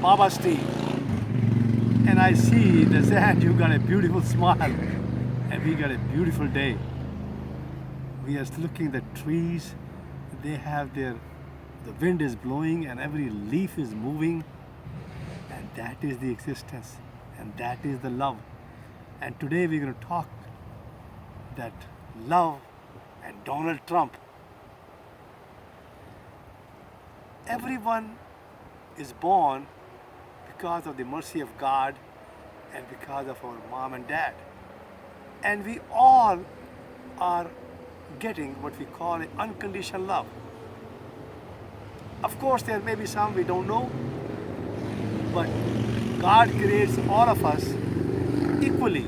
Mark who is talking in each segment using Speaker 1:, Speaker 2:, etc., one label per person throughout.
Speaker 1: Baba Steve. And I see the sand, you got a beautiful smile. And we got a beautiful day. We are looking at the trees. They have the wind is blowing and every leaf is moving. And that is the existence. And that is the love. And today we're going to talk that love and Donald Trump. Everyone is born because of the mercy of God and because of our mom and dad. And we all are getting what we call an unconditional love. Of course, there may be some we don't know, but God creates all of us equally.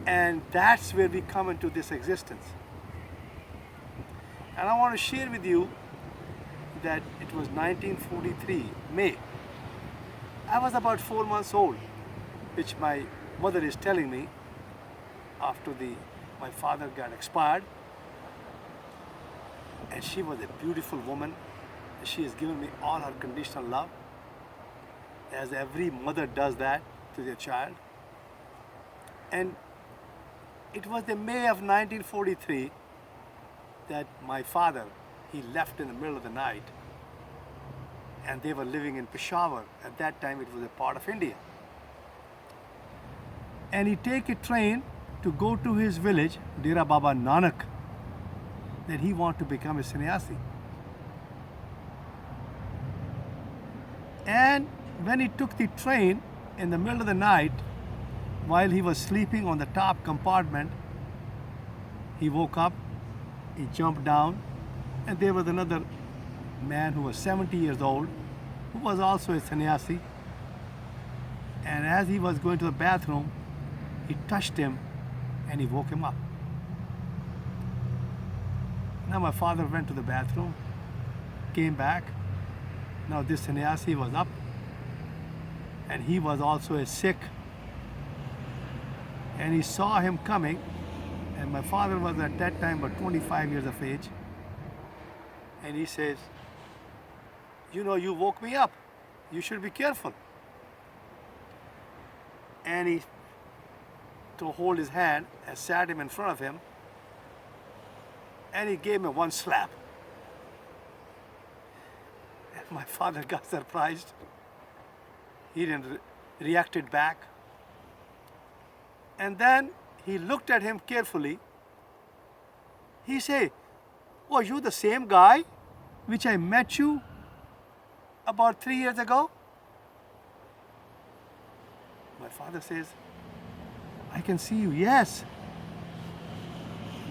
Speaker 1: And that's where we come into this existence. And I want to share with you that it was 1943, May. I was about 4 months old, which my mother is telling me after my father got expired. And she was a beautiful woman. She has given me all her conditional love, as every mother does that to their child. And it was the May of 1943 that my father, he left in the middle of the night. And they were living in Peshawar. At that time, it was a part of India. And he take a train to go to his village, Dera Baba Nanak, that he want to become a sannyasi. And when he took the train in the middle of the night, while he was sleeping on the top compartment, he woke up, he jumped down, and there was another man who was 70 years old, who was also a sannyasi. And as he was going to the bathroom, he touched him and he woke him up. Now my father went to the bathroom, came back. Now this sannyasi was up and he was also a Sikh. And he saw him coming, and my father was at that time about 25 years of age. And he says, you know, you woke me up. You should be careful. And he to hold his hand and sat him in front of him. And he gave me one slap. And my father got surprised. He didn't reacted back. And then he looked at him carefully. He said, oh, you the same guy which I met you about 3 years ago? My father says, I can see you, yes.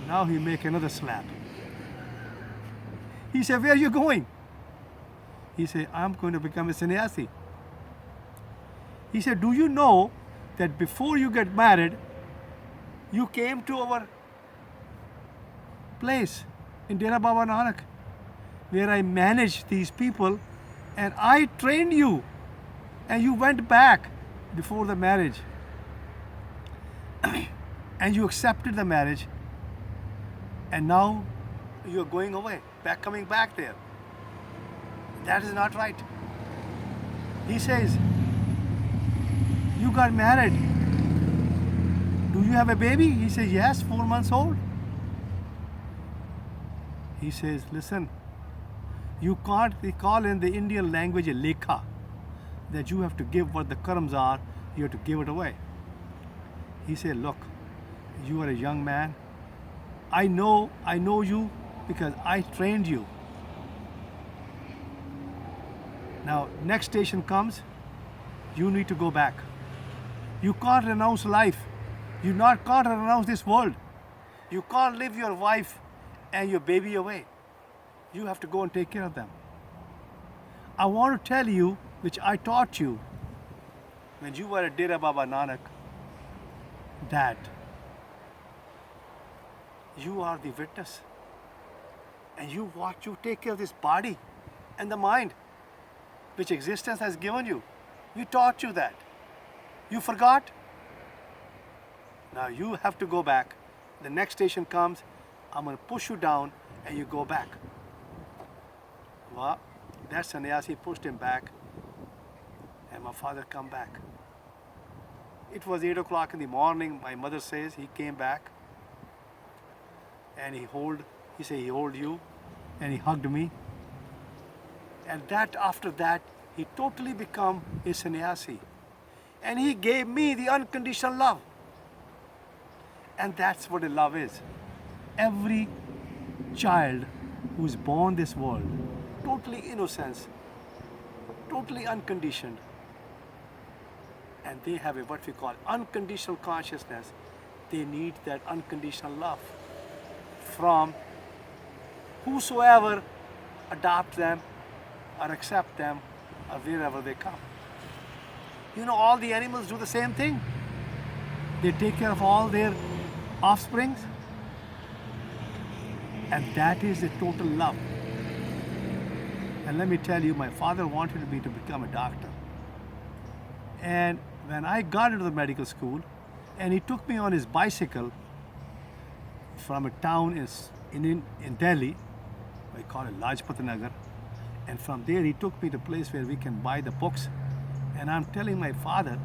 Speaker 1: Now he make another slap. He said, where are you going? He said, I'm going to become a sannyasi. He said, do you know that before you get married, you came to our place in Dera Baba Nanak, where I managed these people, and I trained you, and you went back before the marriage. And you accepted the marriage, and now you are going away, coming back there. That is not right. He says, you got married. Do you have a baby? He says, yes, 4 months old. He says, listen, you can't, they call in the Indian language a lekha, that you have to give what the karmas are, you have to give it away. He said, look, you are a young man. I know you because I trained you. Now, next station comes, you need to go back. You can't renounce life. You can't renounce this world. You can't leave your wife and your baby away. You have to go and take care of them. I want to tell you, which I taught you when you were at Dera Baba Nanak, that you are the witness. And you take care of this body and the mind, which existence has given you. We taught you that. You forgot? Now you have to go back. The next station comes, I'm going to push you down and you go back. Well, that sannyasi pushed him back and my father come back. It was 8 o'clock in the morning, my mother says. He came back and he said he hold you, and he hugged me. And after that, he totally become a sannyasi. And he gave me the unconditional love. And that's what a love is. Every child who is born this world, totally innocent, totally unconditioned, and they have what we call unconditional consciousness. They need that unconditional love from whosoever adopt them or accept them or wherever they come. You know, all the animals do the same thing. They take care of all their offsprings, and that is the total love. And let me tell you, my father wanted me to become a doctor. And when I got into the medical school, and he took me on his bicycle from a town in Delhi, I call it Lajpat Nagar, and from there he took me to a place where we can buy the books. And I'm telling my father,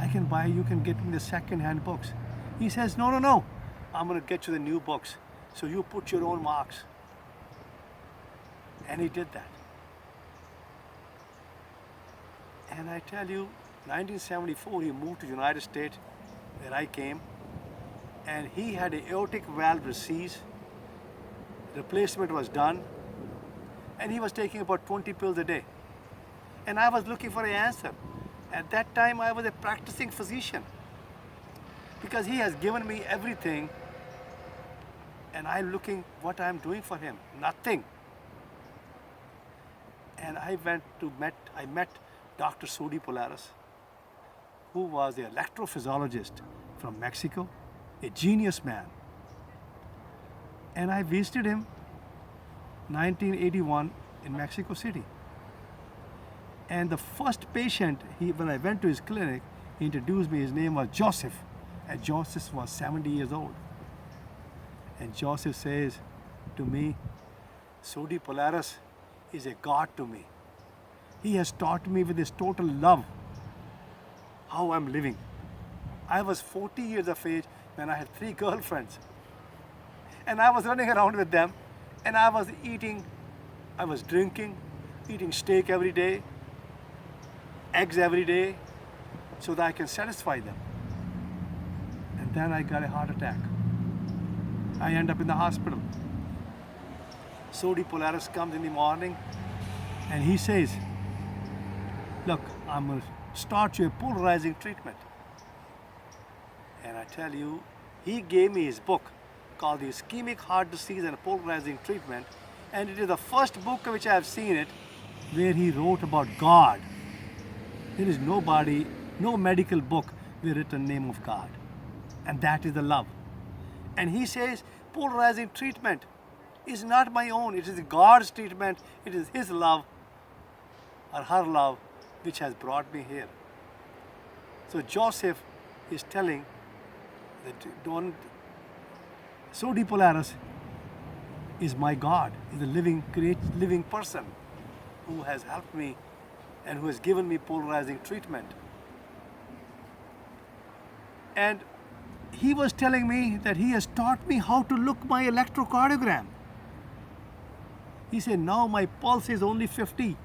Speaker 1: you can get me the second-hand books. He says, no, I'm going to get you the new books. So you put your own marks. And he did that. And I tell you, 1974, he moved to the United States, where I came, and he had an aortic valve disease. Replacement was done, and he was taking about 20 pills a day. And I was looking for an answer. At that time, I was a practicing physician, because he has given me everything, and I'm looking what I'm doing for him. Nothing. And I met Dr. Sodi Polaris, who was an electrophysiologist from Mexico, a genius man. And I visited him 1981 in Mexico City. And the first patient, when I went to his clinic, he introduced me. His name was Joseph, and Joseph was 70 years old. And Joseph says to me, Sodi Polaris is a God to me. He has taught me with his total love how I'm living. I was 40 years of age when I had 3 girlfriends. And I was running around with them, and I was drinking, eating steak every day, eggs every day, so that I can satisfy them. And then I got a heart attack. I end up in the hospital. Sodi Polaris comes in the morning, and he says, look, I'm going to start you a polarizing treatment. And I tell you, he gave me his book called The Ischemic Heart Disease and Polarizing Treatment, and it is the first book which I have seen it where he wrote about God. There is no medical book where written name of God, and that is the love. And he says polarizing treatment is not my own, it is God's treatment, it is his love or her love which has brought me here. So Joseph is telling that Sodi Polaris is my God, is a living person who has helped me and who has given me polarizing treatment. And he was telling me that he has taught me how to look my electrocardiogram. He said, now my pulse is only 50.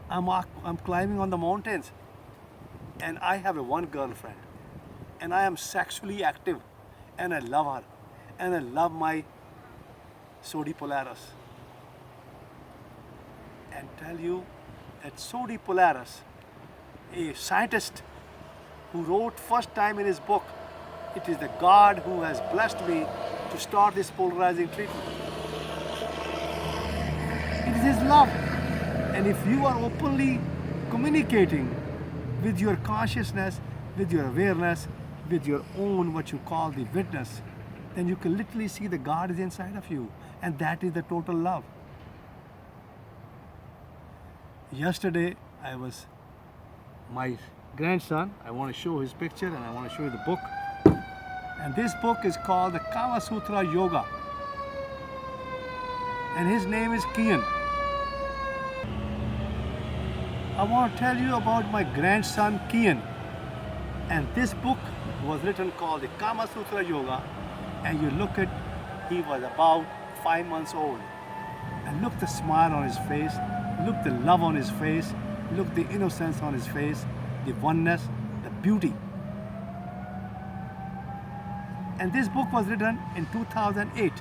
Speaker 1: I'm climbing on the mountains, and I have one girlfriend, and I am sexually active, and I love her, and I love my Sodi Polaris. And tell you that Sodi Polaris, a scientist who wrote first time in his book, it is the God who has blessed me to start this polarizing treatment. It is his love. And if you are openly communicating with your consciousness, with your awareness, with your own what you call the witness, then you can literally see the God is inside of you, and that is the total love. Yesterday, my grandson, I want to show his picture and I want to show you the book. And this book is called the Kama Sutra Yoga. And his name is Kian. I want to tell you about my grandson Kian. And this book was written called the Kama Sutra Yoga. And you look at, he was about 5 months old. And look the smile on his face, look the love on his face, look the innocence on his face, the oneness, the beauty. And this book was written in 2008.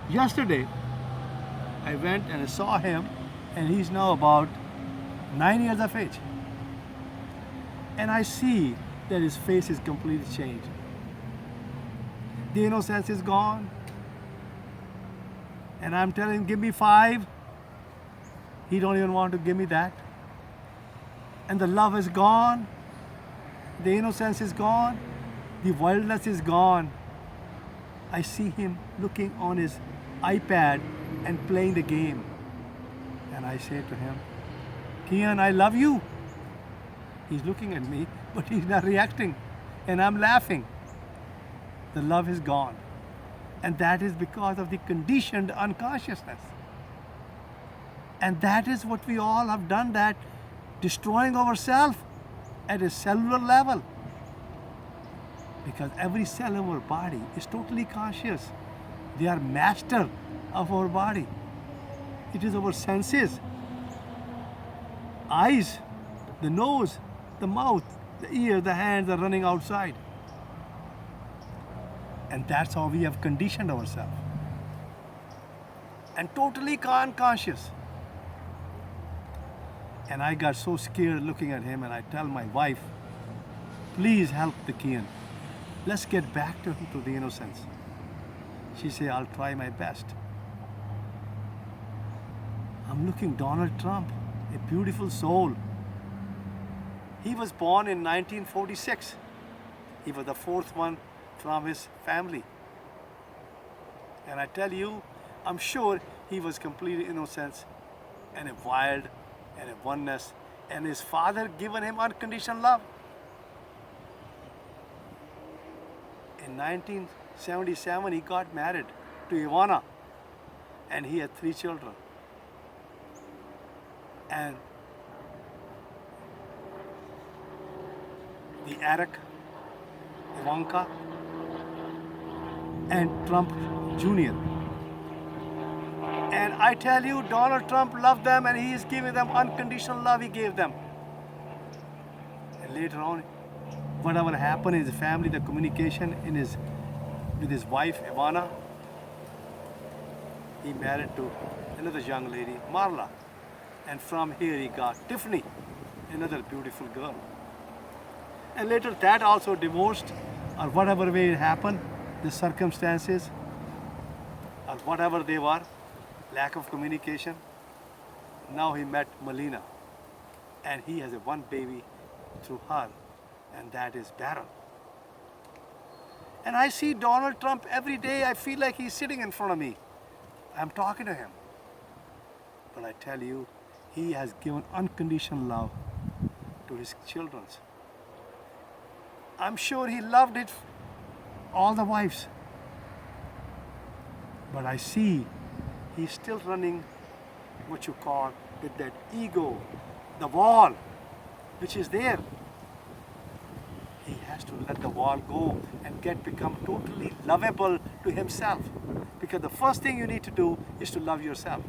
Speaker 1: Yesterday, I went and I saw him, and he's now about 9 years of age. And I see that his face is completely changed. The innocence is gone. And I'm telling him, give me 5. He don't even want to give me that. And the love is gone. The innocence is gone. The wildness is gone. I see him looking on his iPad and playing the game. And I say to him, Kian, I love you. He's looking at me, but he's not reacting. And I'm laughing. The love is gone. And that is because of the conditioned unconsciousness. And that is what we all have done, that destroying ourselves at a cellular level. Because every cell in our body is totally conscious. They are master of our body. It is our senses. Eyes, the nose, the mouth, the ear, the hands are running outside. And that's how we have conditioned ourselves. And totally unconscious. And I got so scared looking at him, and I tell my wife, please help the Kian. Let's get back to the innocence. She said, I'll try my best. I'm looking Donald Trump, a beautiful soul. He was born in 1946. He was the 4th one from his family. And I tell you, I'm sure he was completely innocent and a wild and a oneness. And his father given him unconditional love. In 1977, he got married to Ivana, and he had 3 children. And the Eric, Ivanka, and Trump Jr. And I tell you, Donald Trump loved them, and he is giving them unconditional love he gave them. And later on, whatever happened in his family, the communication with his wife, Ivana, he married to another young lady, Marla. And from here he got Tiffany, another beautiful girl. And later that also divorced, or whatever way it happened, the circumstances, or whatever they were, lack of communication. Now he met Melina, and he has one baby through her, and that is Beryl. And I see Donald Trump every day. I feel like he's sitting in front of me. I'm talking to him. But I tell you, he has given unconditional love to his children. I'm sure he loved it, all the wives. But I see he's still running what you call with that ego, the wall, which is there. He has to let the wall go and become totally lovable to himself. Because the first thing you need to do is to love yourself.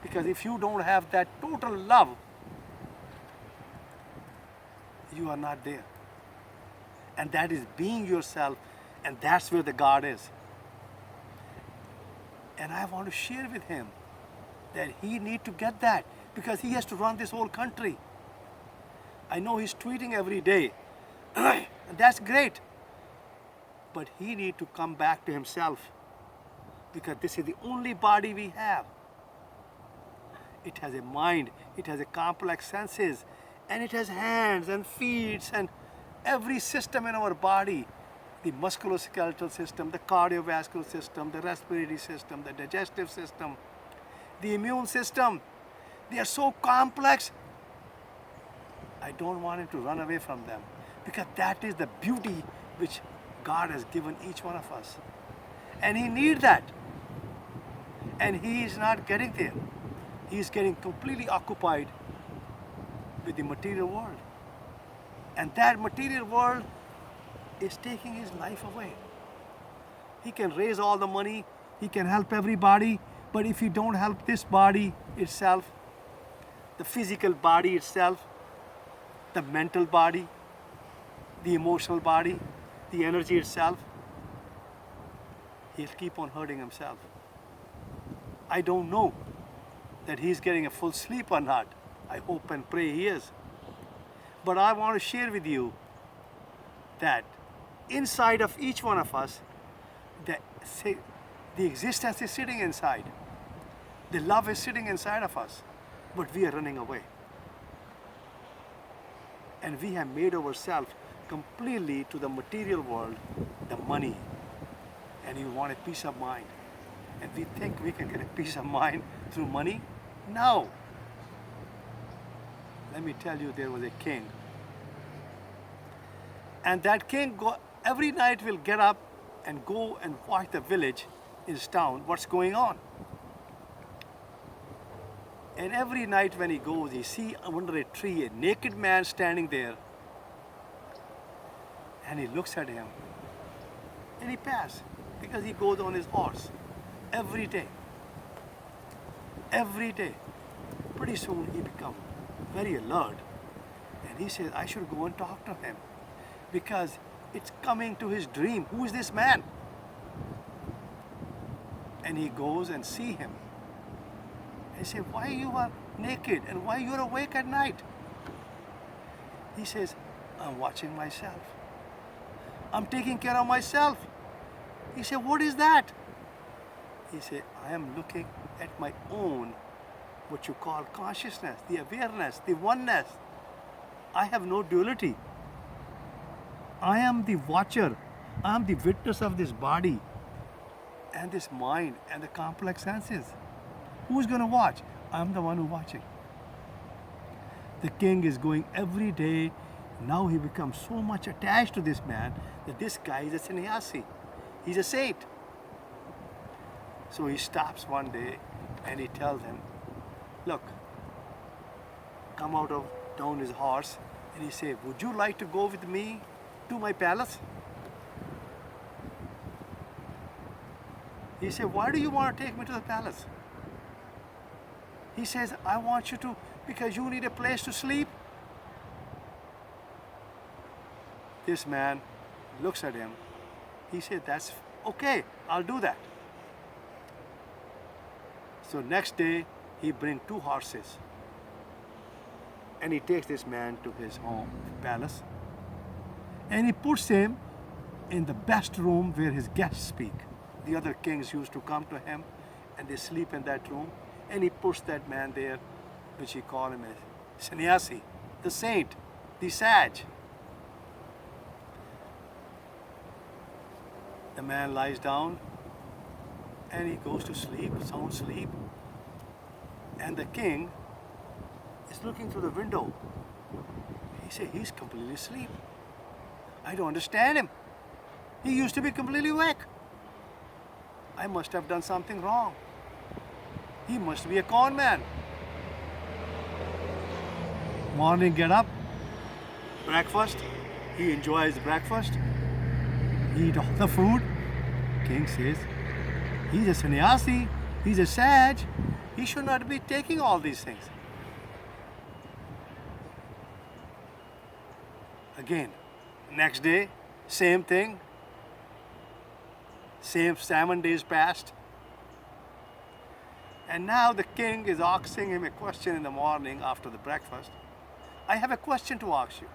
Speaker 1: Because if you don't have that total love, you are not there. And that is being yourself, and that's where the God is. And I want to share with him that he needs to get that, because he has to run this whole country. I know he's tweeting every day, and that's great. But he needs to come back to himself, because this is the only body we have. It has a mind, it has a complex senses, and it has hands and feet and every system in our body. The musculoskeletal system, the cardiovascular system, the respiratory system, the digestive system, the immune system. They are so complex. I don't want him to run away from them, because that is the beauty which God has given each one of us. And he needs that. And he is not getting there. He's getting completely occupied with the material world. And that material world is taking his life away. He can raise all the money, he can help everybody, but if you don't help this body itself, the physical body itself, the mental body, the emotional body, the energy itself, he'll keep on hurting himself. I don't know that he's getting a full sleep or not. I hope and pray he is. But I want to share with you that inside of each one of us, the existence is sitting inside. The love is sitting inside of us, but we are running away. And we have made ourselves completely to the material world, the money. And you want a peace of mind. And we think we can get a peace of mind through money? No. Let me tell you, there was a king. And that king every night will get up and go and watch the village, his town, what's going on. And every night when he goes, he sees under a tree a naked man standing there. And he looks at him. And he passes, because he goes on his horse every day. Every day. Pretty soon he becomes very alert. And he says, I should go and talk to him, because it's coming to his dream. Who is this man? And he goes and see him. He says, why you are naked and why you're awake at night? He says, I'm watching myself. I'm taking care of myself. He said, what is that? He said, I am looking at my own, what you call consciousness, the awareness, the oneness. I have no duality. I am the watcher. I am the witness of this body and this mind and the complex senses. Who's going to watch? I'm the one who's watching. The king is going every day. Now he becomes so much attached to this man that this guy is a sannyasi. He's a saint. So he stops one day and he tells him, look, come out of down his horse, and he said, would you like to go with me to my palace? He said, why do you want to take me to the palace? He says, I want you to, because you need a place to sleep. This man looks at him. He said, that's okay, I'll do that. So next day, he brings 2 horses. And he takes this man to his home, palace. And he puts him in the best room where his guests speak. The other kings used to come to him and they sleep in that room. And he puts that man there, which he called him a sannyasi, the saint, the sage. The man lies down and he goes to sleep, sound sleep. And the king is looking through the window. He said, he's completely asleep. I don't understand him. He used to be completely awake. I must have done something wrong. He must be a con man. Morning, get up, breakfast. He enjoys breakfast. Eat all the food. King says, he's a sannyasi, he's a sage. He should not be taking all these things. Again, next day, same thing. Same 7 days passed. And now the king is asking him a question in the morning after the breakfast. I have a question to ask you.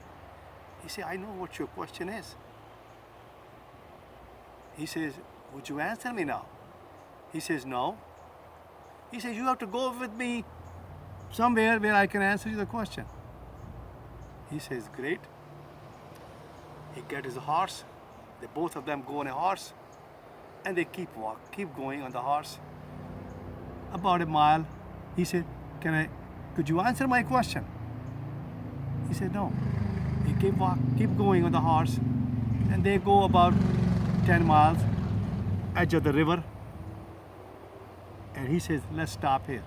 Speaker 1: He said, I know what your question is. He says, would you answer me now? He says, no. He says, you have to go with me somewhere where I can answer you the question. He says, great. He gets his horse. Both of them go on a horse. And they keep going on the horse. About a mile. He said, could you answer my question? He said, no. He keep going on the horse. And they go about 10 miles, edge of the river. And he says, let's stop here.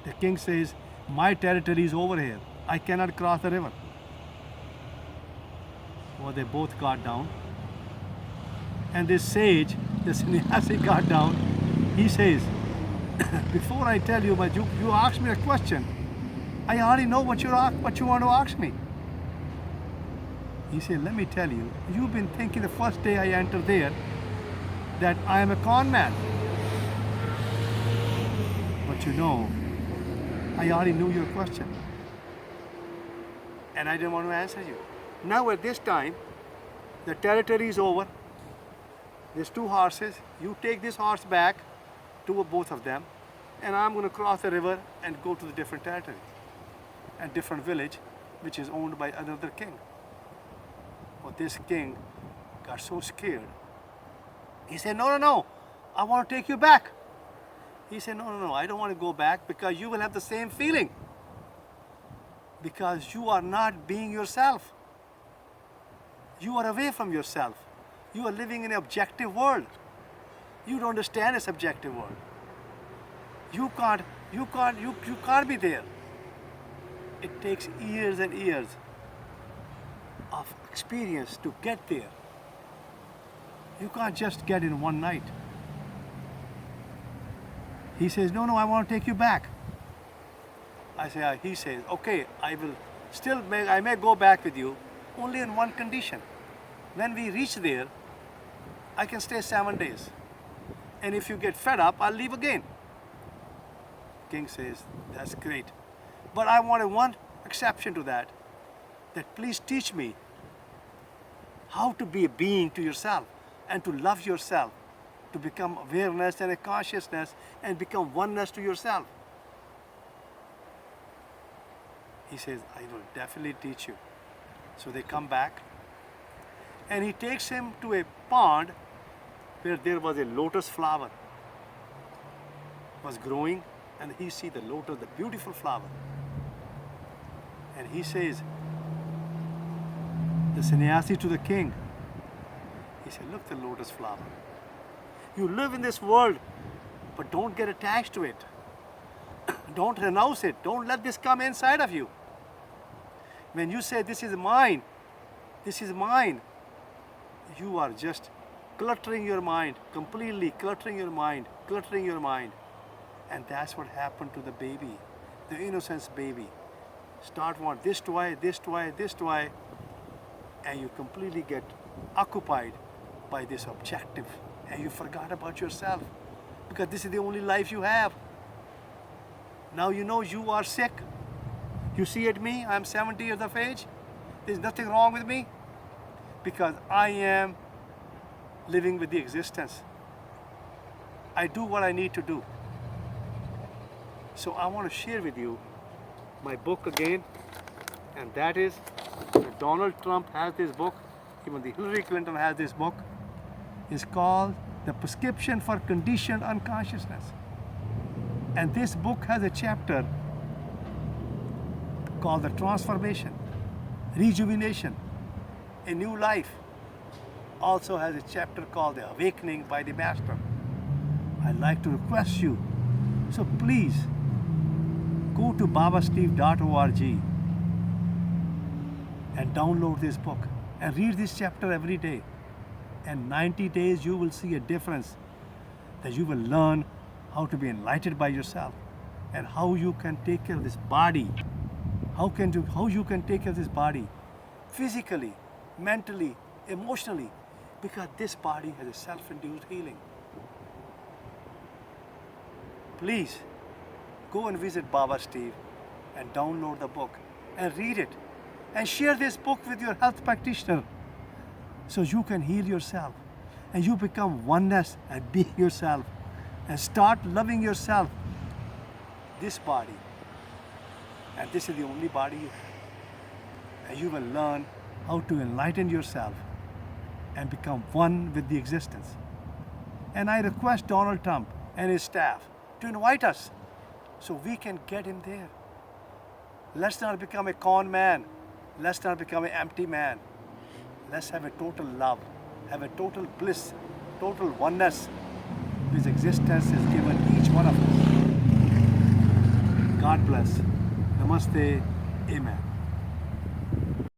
Speaker 1: The king says, my territory is over here. I cannot cross the river. Well, they both got down. And this sage, the sannyasi, got down. He says, before I tell you, but you asked me a question. I already know what you want to ask me. He said, let me tell you, you've been thinking the first day I entered there that I am a con man. But you know, I already knew your question. And I didn't want to answer you. Now at this time, the territory is over. There's two horses. You take this horse back to both of them, and I'm going to cross the river and go to the different territory and different village, which is owned by another king. Well, this king got so scared. He said, no, I want to take you back. He said, no, I don't want to go back because you will have the same feeling. Because you are not being yourself. You are away from yourself. You are living in an objective world. You don't understand a subjective world. You can't be there. It takes years and years of experience to get there. You can't just get in one night. He says, no, I want to take you back. He says, okay, I may go back with you, only in one condition. When we reach there, I can stay 7 days. And if you get fed up, I'll leave again. King says, that's great. But I want one exception to that please teach me how to be a being to yourself and to love yourself, to become awareness and a consciousness and become oneness to yourself. He says, I will definitely teach you. So they come back and he takes him to a pond where there was a lotus flower was growing, and he see the lotus, the beautiful flower. And he says, the sannyasi to the king, he said, look, the lotus flower. You live in this world, but don't get attached to it. Don't renounce it. Don't let this come inside of you. When you say, this is mine, you are just cluttering your mind, completely cluttering your mind. And that's what happened to the baby, the innocence baby. Start want this toy, and you completely get occupied by this objective, and you forgot about yourself, because this is the only life you have. Now you know you are sick. You see at me, I'm 70 years of age. There's nothing wrong with me, because I am living with the existence. I do what I need to do. So I want to share with you my book again, and that is, Donald Trump has this book, even the Hillary Clinton has this book. It's called The Prescription for Conditioned Unconsciousness. And this book has a chapter called The Transformation, Rejuvenation, A New Life. Also has a chapter called The Awakening by the Master. I'd like to request you, so please go to babasteve.org and download this book and read this chapter every day. And 90 days you will see a difference, that you will learn how to be enlightened by yourself and how you can take care of this body. How you can take care of this body physically, mentally, emotionally, because this body has a self-induced healing. Please go and visit Baba Steve and download the book and read it and share this book with your health practitioner so you can heal yourself and you become oneness and be yourself and start loving yourself. This body, and this is the only body you have, and you will learn how to enlighten yourself and become one with the existence. And I request Donald Trump and his staff to invite us so we can get him there. Let's not become a con man. Let's not become an empty man. Let's have a total love, have a total bliss, total oneness, which existence has given each one of us. God bless. Namaste. Amen.